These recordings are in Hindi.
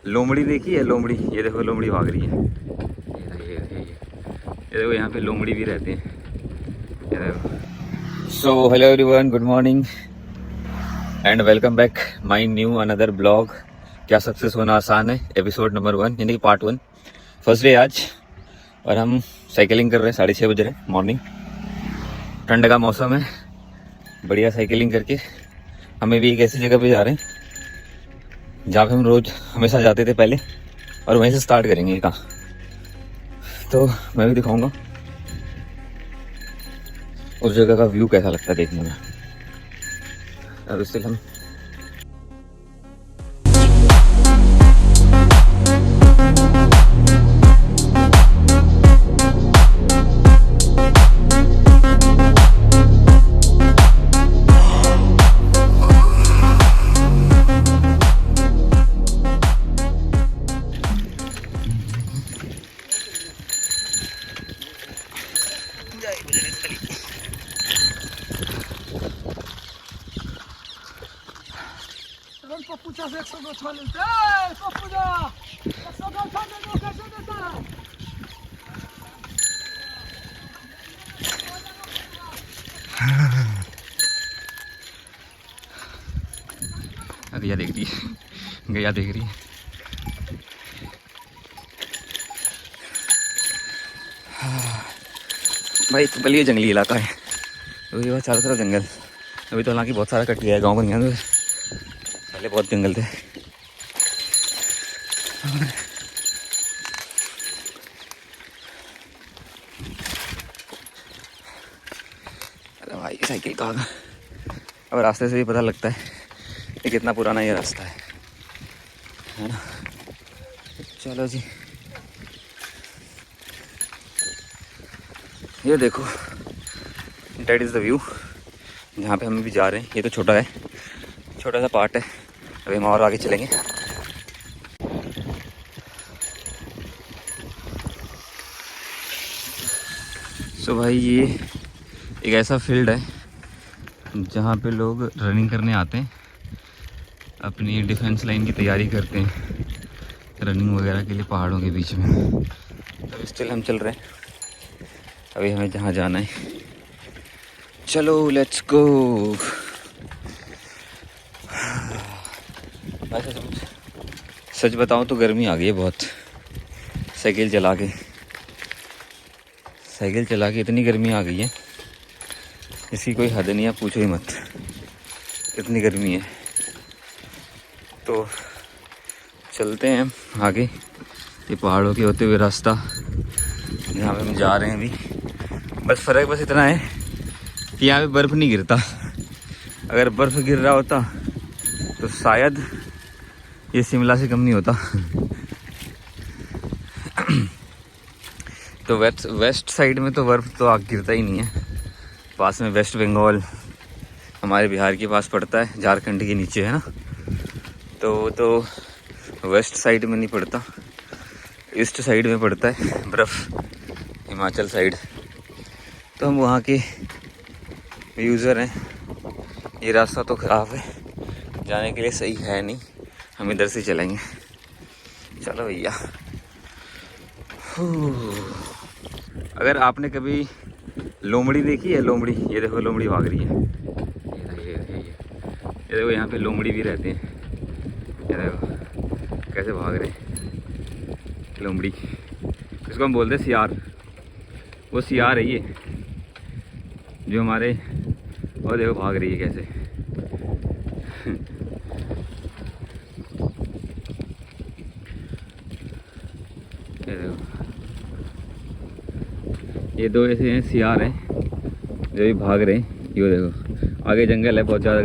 लोमड़ी देखी है? लोमड़ी, ये देखो लोमड़ी भाग रही है। ये देखो यहाँ पे लोमड़ी भी रहते हैं। ये देखो। So hello everyone, good morning and welcome back my new another blog. क्या सक्सेस होना आसान है, एपिसोड नंबर 1 यानी कि पार्ट 1। फर्स्ट डे आज और हम साइकिलिंग कर रहे हैं। 6:30 बज रहे मॉर्निंग। ठंड का मौसम है, बढ़िया साइकिलिंग करके हमें भी एक ऐसी जगह पे जा रहे हैं जहाँ पे हम रोज हमेशा जाते थे पहले, और वहीं से स्टार्ट करेंगे ये काम। तो मैं भी दिखाऊंगा उस जगह का व्यू कैसा लगता है देखने में। अब इससे हम गैया देख रही है, गैया देख रही है। भाई तो बलिए जंगली इलाका है, तो ये बात चारों तरफ जंगल। अभी तो हालांकि बहुत सारा कट गया है, गांव बन गया। तो पहले बहुत जंगल थे। अरे भाई साइकिल कहाँ, अब रास्ते से भी पता लगता है कि कितना पुराना ये रास्ता है ना। चलो जी, ये देखो, डेट इज़ द व्यू जहाँ पे हम भी जा रहे हैं। ये तो छोटा है, छोटा सा पार्ट है, अभी हम और आगे चलेंगे। सो भाई ये एक ऐसा फील्ड है जहाँ पे लोग रनिंग करने आते हैं, अपनी डिफेंस लाइन की तैयारी करते हैं रनिंग वगैरह के लिए पहाड़ों के बीच में। तो स्टिल हम चल रहे हैं, अभी हमें जहाँ जाना है। चलो लेट्स गो। सच बताऊँ तो गर्मी आ गई है बहुत। साइकिल चला के इतनी गर्मी आ गई है, इसकी कोई हद नहीं है, पूछो ही मत, इतनी गर्मी है। तो चलते हैं आगे, ये पहाड़ों के होते हुए रास्ता जहाँ पे हम जा रहे हैं अभी। बस फ़र्क बस इतना है कि यहाँ पे बर्फ़ नहीं गिरता। अगर बर्फ़ गिर रहा होता तो शायद ये शिमला से कम नहीं होता। तो वेस्ट साइड में तो बर्फ़ तो आग गिरता ही नहीं है। पास में वेस्ट बंगाल हमारे बिहार के पास पड़ता है, झारखंड के नीचे है ना। तो वेस्ट साइड में नहीं पड़ता, ईस्ट साइड में पड़ता है बर्फ़, हिमाचल साइड। तो हम वहाँ के यूज़र हैं। ये रास्ता तो ख़राब है, जाने के लिए सही है नहीं, हम इधर से चलेंगे। चलो भैया। अगर आपने कभी लोमड़ी देखी है? लोमड़ी, ये देखो लोमड़ी भाग रही है। ये देखो यहाँ पे लोमड़ी भी रहते हैं। ये देखो कैसे भाग रहे हैं लोमड़ी। इसको हम बोलते हैं सियार। वो सियार है ये जो हमारे, और देखो भाग रही है कैसे। ये देखो, ये दो ऐसे हैं सियार हैं जो भी भाग रहे हैं। ये देखो आगे जंगल है बहुत ज़्यादा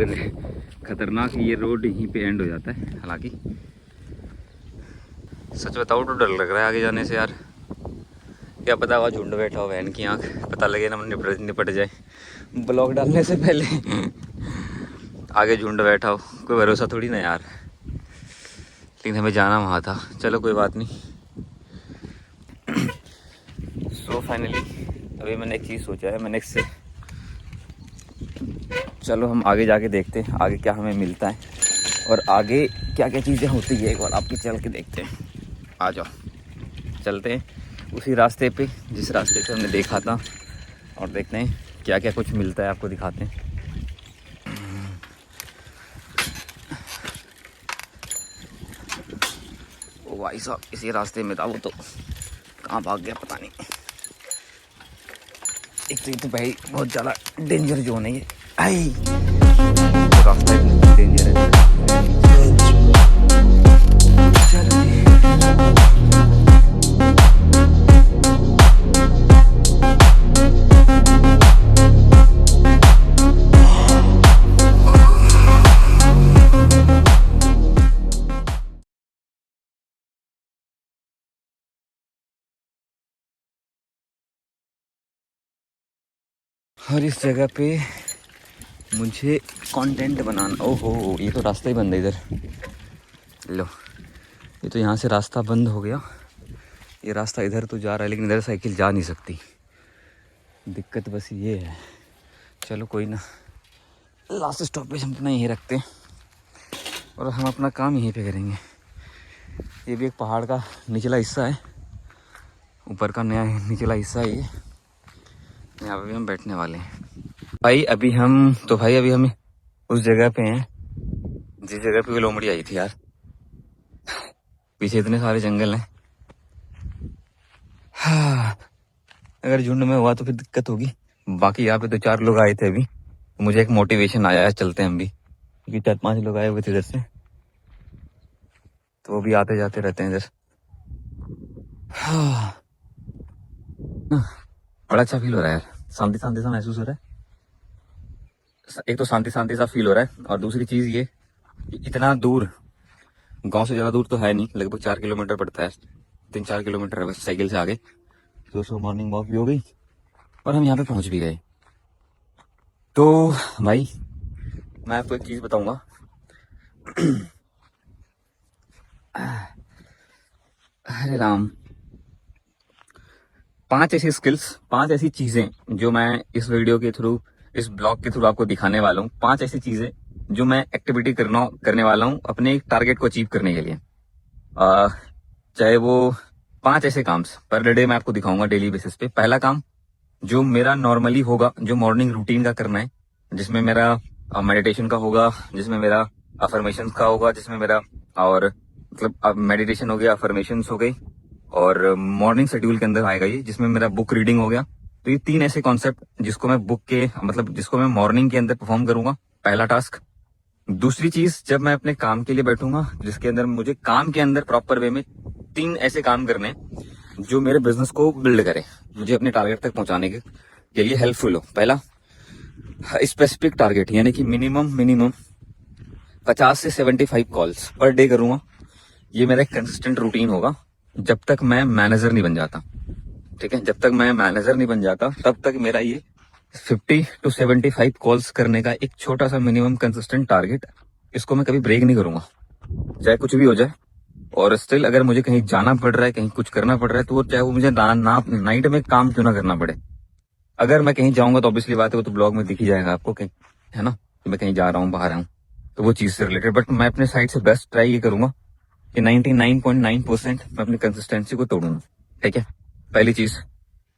खतरनाक। ये रोड यहीं पे एंड हो जाता है। हालांकि सच बताओ तो डर लग रहा है आगे जाने से यार। क्या पता वहाँ झुंड बैठा हो, वैन की आँख, पता लगे ना निपट जाए ब्लॉग डालने से पहले। आगे झुंड बैठा हो, कोई भरोसा थोड़ी ना यार। लेकिन हमें जाना वहाँ था, चलो कोई बात नहीं। सो फाइनली अभी मैंने एक चीज़ सोचा है, मैंने इससे, चलो हम आगे जाके देखते हैं आगे क्या हमें मिलता है। और आगे क्या क्या चीज़ें होती है एक बार आपके चल के देखते हैं। आ जाओ, चलते हैं उसी रास्ते पे जिस रास्ते से हमने देखा था और देखते हैं क्या क्या कुछ मिलता है, आपको दिखाते हैं। ओ भाई साहब, इसी रास्ते में था वो, तो कहाँ भाग गया पता नहीं। एक तो ये तो भाई बहुत ज़्यादा डेंजर जोन है ये, आई तो रास्ता डेंजर है। और इस जगह पे मुझे कंटेंट बनाना, ओहो ये तो रास्ता ही बंद है इधर। लो, ये तो यहाँ से रास्ता बंद हो गया। ये रास्ता इधर तो जा रहा है लेकिन इधर साइकिल जा नहीं सकती। दिक्कत बस ये है। चलो कोई ना, लास्ट स्टॉपेज हम अपना यहीं रखते हैं और हम अपना काम यहीं पे करेंगे। ये भी एक पहाड़ का निचला हिस्सा है, ऊपर का नया निचला हिस्सा है ये। यहाँ पे भी हम बैठने वाले हैं भाई। अभी हम उस जगह पे हैं जिस जगह पे वो लोमड़ी आई थी यार। पीछे इतने सारे जंगल हैं। हाँ, अगर झुंड में हुआ तो फिर दिक्कत होगी। बाकी यहाँ पे तो 4 लोग आए थे अभी, तो मुझे एक मोटिवेशन आया है, चलते हैं हम भी, क्योंकि 4-5 लोग आए हुए थे इधर से, तो वो भी आते जाते रहते हैं इधर। हाँ, बड़ा अच्छा फील हो रहा है यार, शांति शांति सा महसूस हो रहा है। एक तो शांति शांति सा फील हो रहा है और दूसरी चीज ये, इतना दूर गांव से ज्यादा दूर तो है नहीं, लगभग 4 किलोमीटर पड़ता है, 3-4 किलोमीटर है बस साइकिल से आगे। तो मॉर्निंग वॉक भी हो गई और हम यहाँ पे पहुंच भी गए। तो भाई मैं आपको एक चीज बताऊंगा। अरे राम, 5 ऐसी स्किल्स, 5 ऐसी चीजें जो मैं इस वीडियो के थ्रू, इस ब्लॉग के थ्रू आपको दिखाने वाला हूँ। 5 ऐसी चीजें जो मैं एक्टिविटी करने वाला हूँ अपने एक टारगेट को अचीव करने के लिए। चाहे वो 5 ऐसे काम पर डे मैं आपको दिखाऊंगा डेली बेसिस पे। पहला काम जो मेरा नॉर्मली होगा, जो मॉर्निंग रूटीन का करना है, जिसमें मेरा मेडिटेशन का होगा, जिसमें मेरा अफर्मेशन का होगा, जिसमें मेरा और मतलब मेडिटेशन हो गया, अफर्मेशन हो गई और मॉर्निंग शेड्यूल के अंदर आएगा ये, जिसमें मेरा बुक रीडिंग हो गया। तो ये 3 ऐसे कॉन्सेप्ट जिसको मैं बुक के मतलब जिसको मैं मॉर्निंग के अंदर परफॉर्म करूंगा, पहला टास्क। दूसरी चीज, जब मैं अपने काम के लिए बैठूंगा जिसके अंदर मुझे काम के अंदर प्रॉपर वे में 3 ऐसे काम करने हैं जो मेरे बिजनेस को बिल्ड करे, मुझे अपने टारगेट तक पहुंचाने के लिए हेल्पफुल हो। पहला, स्पेसिफिक टारगेट, यानी कि मिनिमम 50 से 75 कॉल्स पर डे करूंगा। ये मेरा एक कंसिस्टेंट रूटीन होगा जब तक मैं मैनेजर नहीं बन जाता। ठीक है, जब तक मैं मैनेजर नहीं बन जाता तब तक मेरा ये 50 to 75 कॉल्स करने का एक छोटा सा मिनिमम कंसिस्टेंट टारगेट, इसको मैं कभी ब्रेक नहीं करूंगा, चाहे कुछ भी हो जाए। और स्टिल अगर मुझे कहीं जाना पड़ रहा है, कहीं कुछ करना पड़ रहा है, तो वो चाहे वो मुझे नाइट में काम क्यों ना करना पड़े। अगर मैं कहीं जाऊंगा तो ऑब्वियसली बात है वो तो ब्लॉग में दिख ही जाएगा आपको, कहीं है ना कि मैं कहीं जा रहा हूँ, बाहर आऊँ, तो वो चीज से रिलेटेड। बट मैं अपने साइड से बेस्ट ट्राई ये करूंगा कि 99.9% मैं अपनी कंसिस्टेंसी को तोड़ूंगा। ठीक है, पहली चीज।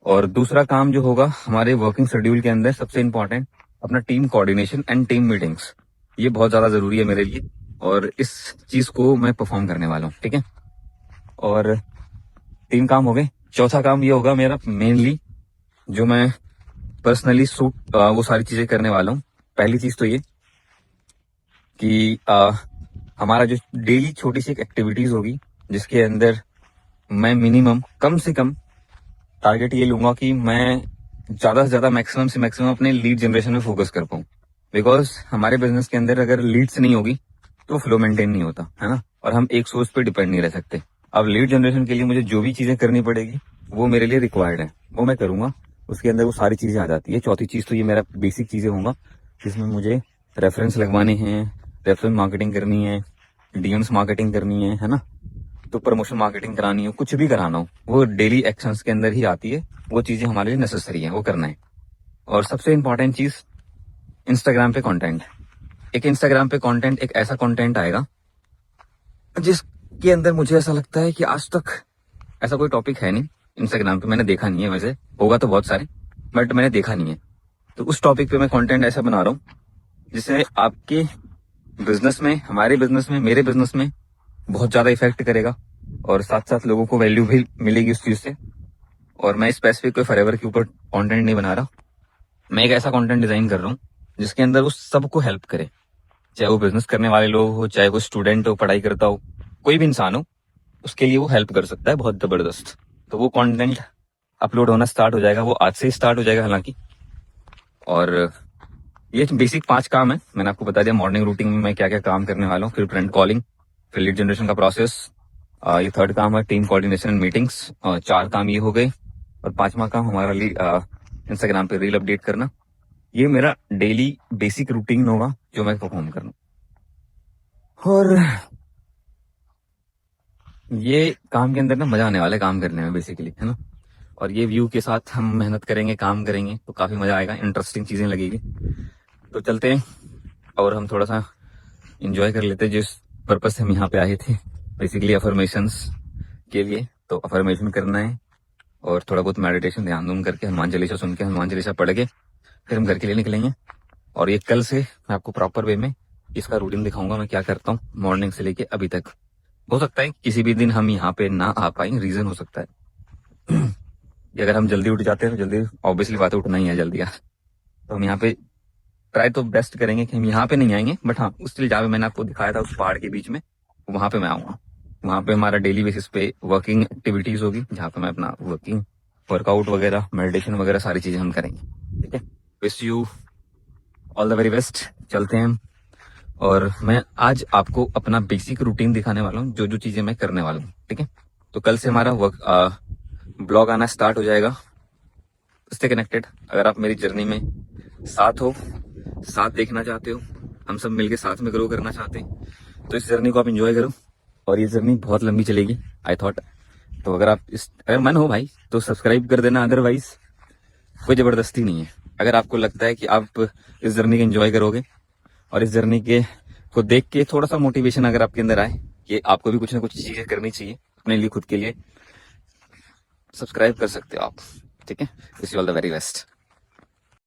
और दूसरा काम जो होगा हमारे वर्किंग शेड्यूल के अंदर सबसे इंपॉर्टेंट, अपना team coordination and team meetings. ये बहुत ज्यादा जरूरी है मेरे लिए और इस चीज को मैं परफॉर्म करने वाला हूँ। ठीक है, और 3 काम हो गए। चौथा काम ये होगा मेरा मेनली, जो मैं पर्सनली वो सारी चीजें करने वाला हूँ। पहली चीज तो ये कि हमारा जो डेली छोटी सी एक्टिविटीज होगी जिसके अंदर मैं मिनिमम कम से कम टारगेट ये लूंगा कि मैं ज्यादा से ज्यादा मैक्सिमम से मैक्सिमम अपने लीड जनरेशन में फोकस कर पाऊँ। बिकॉज हमारे बिजनेस के अंदर अगर लीड्स नहीं होगी तो फ्लो मेंटेन नहीं होता है ना, और हम एक सोर्स पे डिपेंड नहीं रह सकते। अब लीड जनरेशन के लिए मुझे जो भी चीजें करनी पड़ेगी वो मेरे लिए रिक्वायर्ड है, वो मैं करूंगा। उसके अंदर वो सारी चीजें आ जाती है। चौथी चीज तो ये मेरा बेसिक चीजें होगा जिसमें मुझे रेफरेंस लगवाने हैं, रेफरेंस मार्केटिंग करनी है, डीएम्स मार्केटिंग करनी है ना, तो प्रमोशन मार्केटिंग करानी हो, कुछ भी कराना हो, वो डेली एक्शंस के अंदर ही आती है। वो चीजें हमारे लिए नेसेसरी है, वो करना है। और सबसे इंपॉर्टेंट चीज, इंस्टाग्राम पे कंटेंट। एक इंस्टाग्राम पे कंटेंट, एक ऐसा कंटेंट आएगा जिसके अंदर मुझे ऐसा लगता है कि आज तक ऐसा कोई टॉपिक है नहीं इंस्टाग्राम पे, मैंने देखा नहीं है, वैसे होगा तो बहुत सारे बट मैंने देखा नहीं है। तो उस टॉपिक पे मैं कंटेंट ऐसा बना रहा हूँ जिससे आपके बिजनेस में, हमारे बिजनेस में, मेरे बिजनेस में बहुत ज्यादा इफेक्ट करेगा और साथ साथ लोगों को वैल्यू भी मिलेगी उस चीज से। और मैं स्पेसिफिक कोई फॉरएवर के ऊपर कंटेंट नहीं बना रहा, मैं एक ऐसा कंटेंट डिजाइन कर रहा हूँ जिसके अंदर वो सबको हेल्प करे, चाहे वो बिजनेस करने वाले लोग हो, चाहे वो स्टूडेंट हो, पढ़ाई करता हो, कोई भी इंसान हो, उसके लिए वो हेल्प कर सकता है बहुत जबरदस्त। तो वो कंटेंट अपलोड होना स्टार्ट हो जाएगा, वो आज से ही स्टार्ट हो जाएगा हालांकि। और ये बेसिक 5 काम है, मैंने आपको बता दिया मॉर्निंग रूटीन में मैं क्या क्या काम करने वाला हूँ। फिर फ्रेंड कॉलिंग, फिर लीड जनरेशन का प्रोसेस, ये 3rd काम है टीम कोऑर्डिनेशन एंड मीटिंग्स, 4 काम ये हो गए। और 5वां काम हमारा इंस्टाग्राम पे रील अपडेट करना। ये मेरा डेली बेसिक रूटीन होगा जो मैं परफॉर्म करना। और ये काम के अंदर ना मजा आने वाला है काम करने में बेसिकली, है ना। और ये व्यू के साथ हम मेहनत करेंगे, काम करेंगे तो काफी मजा आएगा, इंटरेस्टिंग चीजें लगेगी। तो चलते हैं और हम थोड़ा सा एंजॉय कर लेते हैं जिस पर्पज से हम यहाँ पे आए थे, बेसिकली अफर्मेशंस के लिए। तो अफर्मेशन करना है और थोड़ा बहुत मेडिटेशन ध्यान धूम करके, हनुमान चालीसा सुन के, हनुमान चालीसा पढ़ के फिर हम घर के लिए निकलेंगे। और ये कल से मैं आपको प्रॉपर वे में इसका रूटीन दिखाऊंगा, मैं क्या करता हूँ मॉर्निंग से लेके अभी तक। हो सकता है किसी भी दिन हम यहाँ पे ना आ पाए, रीजन हो सकता है कि अगर हम जल्दी उठ जाते हैं तो जल्दी, ऑब्वियसली बात है उठना ही है जल्दी यार, तो हम यहाँ पे ट्राई तो बेस्ट करेंगे कि हम यहाँ पे नहीं आएंगे, बट हाँ उस जहाँ पे मैंने आपको दिखाया था उस पहाड़ के बीच में, वहां पे मैं आऊंगा। वहां पे हमारा डेली बेसिस पे वर्किंग एक्टिविटीज होगी जहाँ पे मैं अपना वर्कआउट वगैरह, मेडिटेशन वगैरह सारी चीजें हम करेंगे। ठीक है, wish you all the very best. चलते हैं हम। और मैं आज आपको अपना बेसिक रूटीन दिखाने वाला हूँ, जो जो चीजें मैं करने वाला हूँ। ठीक है, तो कल से हमारा ब्लॉग आना स्टार्ट हो जाएगा। उससे कनेक्टेड अगर आप मेरी जर्नी में साथ देखना चाहते हो, हम सब मिलके साथ में ग्रो करना चाहते हैं, तो इस जर्नी को आप एंजॉय करो। और ये जर्नी बहुत लंबी चलेगी आई थॉट। तो अगर मन हो भाई तो सब्सक्राइब कर देना, अदरवाइज कोई जबरदस्ती नहीं है। अगर आपको लगता है कि आप इस जर्नी को एंजॉय करोगे और इस जर्नी के को देख के थोड़ा सा मोटिवेशन अगर आपके अंदर आए कि आपको भी कुछ ना कुछ चीजें करनी चाहिए अपने लिए, खुद के लिए, सब्सक्राइब कर सकते हो आप। ठीक है, wish you all the very best.